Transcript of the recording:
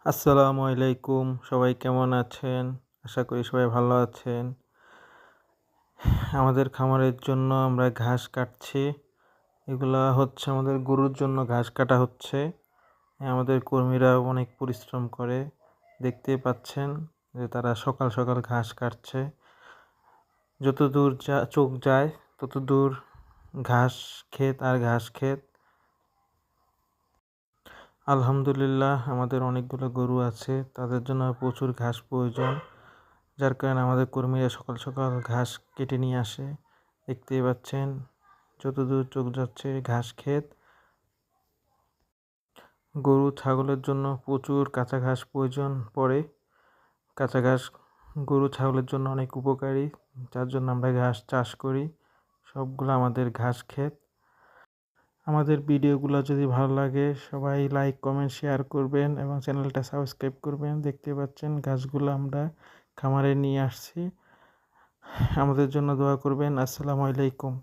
আসসালামু আলাইকুম, সবাই কেমন আছেন? আশা করি সবাই ভালো আছেন। আমাদের খামারের জন্য আমরা ঘাস কাটছি। এগুলা হচ্ছে আমাদের গরুর জন্য ঘাস কাটা হচ্ছে। আমাদের কর্মীরা অনেক পরিশ্রম করে। দেখতেই পাচ্ছেন যে তারা সকাল সকাল ঘাস কাটছে। যতদূর চোখ যায় ততদূর ঘাস ক্ষেত আর ঘাস ক্ষেত। আলহামদুলিল্লাহ আমাদের অনেকগুলো গরু আছে, তাদের জন্য প্রচুর ঘাস প্রয়োজন। যার কারণে আমাদের কর্মীরা সকাল সকাল ঘাস কেটে নিয়ে আসে। দেখতেই পাচ্ছেন যতদূর চোখ যাচ্ছে ঘাস ক্ষেত। গরু ছাগলের জন্য প্রচুর কাঁচা ঘাস প্রয়োজন পড়ে। কাঁচা ঘাস গরু ছাগলের জন্য অনেক উপকারী, যার জন্য আমরা ঘাস চাষ করি। সবগুলো আমাদের ঘাস ক্ষেত। আমাদের ভিডিওগুলো যদি ভালো লাগে সবাই লাইক কমেন্ট শেয়ার করবেন এবং চ্যানেলটা সাবস্ক্রাইব করবেন। দেখতে পাচ্ছেন গাছগুলো আমরা খামারে নিয়ে আসছি। আমাদের জন্য দোয়া করবেন। আসসালামু আলাইকুম।